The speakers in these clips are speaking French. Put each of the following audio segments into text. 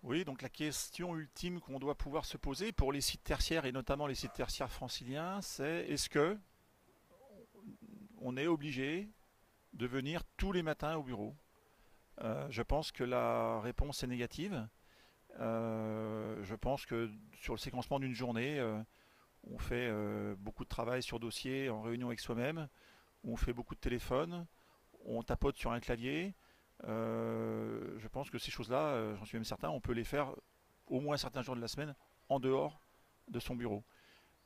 Oui, donc la question ultime qu'on doit pouvoir se poser pour les sites tertiaires et notamment les sites tertiaires franciliens, c'est est-ce que on est obligé de venir tous les matins au bureau? Je pense que la réponse est négative. Je pense que sur le séquencement d'une journée, on fait beaucoup de travail sur dossier en réunion avec soi-même, on fait beaucoup de téléphone, on tapote sur un clavier. Je pense que ces choses-là, j'en suis même certain, on peut les faire au moins certains jours de la semaine en dehors de son bureau.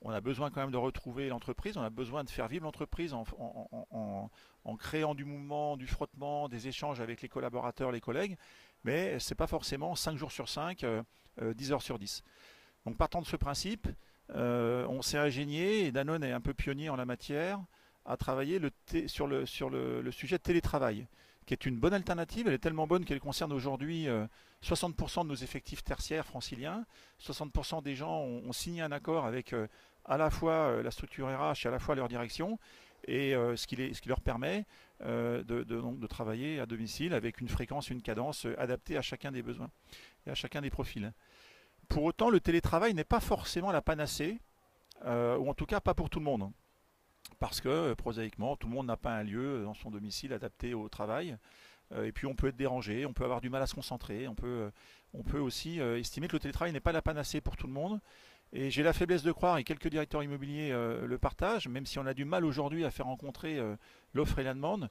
On a besoin quand même de retrouver l'entreprise, on a besoin de faire vivre l'entreprise en créant du mouvement, du frottement, des échanges avec les collaborateurs, les collègues, mais c'est pas forcément 5 jours sur 5, 10 heures sur 10. Donc partant de ce principe, on s'est ingénié, et Danone est un peu pionnier en la matière, à travailler sur le sujet de télétravail, qui est une bonne alternative. Elle est tellement bonne qu'elle concerne aujourd'hui 60% de nos effectifs tertiaires franciliens. 60% des gens ont signé un accord avec à la fois la structure RH et à la fois leur direction, et ce qui leur permet donc de travailler à domicile avec une fréquence, une cadence adaptée à chacun des besoins et à chacun des profils. Pour autant, le télétravail n'est pas forcément la panacée, ou en tout cas pas pour tout le monde. Parce que, prosaïquement, tout le monde n'a pas un lieu dans son domicile adapté au travail. Et puis on peut être dérangé, on peut avoir du mal à se concentrer, on peut aussi estimer que le télétravail n'est pas la panacée pour tout le monde. Et j'ai la faiblesse de croire, et quelques directeurs immobiliers le partagent, même si on a du mal aujourd'hui à faire rencontrer l'offre et la demande,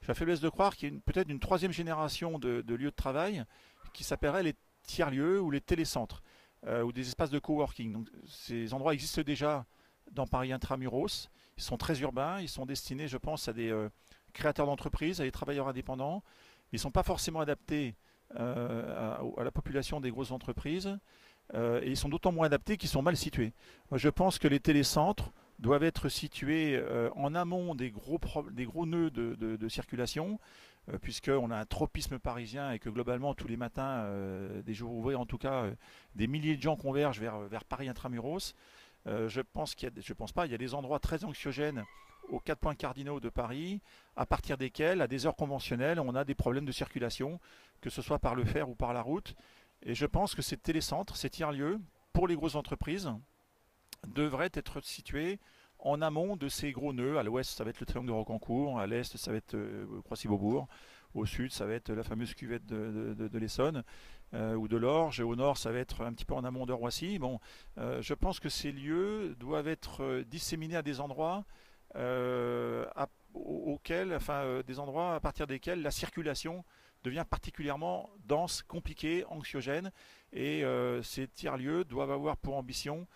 j'ai la faiblesse de croire qu'il y a peut-être une troisième génération de lieux de travail qui s'appellerait les tiers-lieux ou les télécentres, ou des espaces de coworking. Donc, ces endroits existent déjà dans Paris Intramuros, ils sont très urbains, ils sont destinés, je pense, à des créateurs d'entreprises, à des travailleurs indépendants. Ils ne sont pas forcément adaptés à la population des grosses entreprises, et ils sont d'autant moins adaptés qu'ils sont mal situés. Moi, je pense que les télécentres doivent être situés en amont des gros nœuds de circulation, puisqu'on a un tropisme parisien et que globalement, tous les matins, des jours ouvrés en tout cas, des milliers de gens convergent vers Paris Intramuros. Je pense pas, il y a des endroits très anxiogènes aux quatre points cardinaux de Paris, à partir desquels, à des heures conventionnelles, on a des problèmes de circulation, que ce soit par le fer ou par la route. Et je pense que ces télécentres, ces tiers-lieux, pour les grosses entreprises, devraient être situés en amont de ces gros nœuds. À l'ouest, ça va être le triangle de Rocancourt, à l'est, ça va être Croissy-Beaubourg, au sud, ça va être la fameuse cuvette de l'Essonne ou de l'Orge, et au nord, ça va être un petit peu en amont de Roissy. Bon, je pense que ces lieux doivent être disséminés à des endroits des endroits à partir desquels la circulation devient particulièrement dense, compliquée, anxiogène, et ces tiers-lieux doivent avoir pour ambition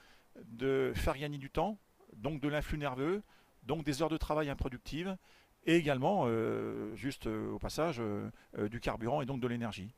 de faire gagner du temps, donc de l'influx nerveux, donc des heures de travail improductives, et également, juste au passage, du carburant et donc de l'énergie.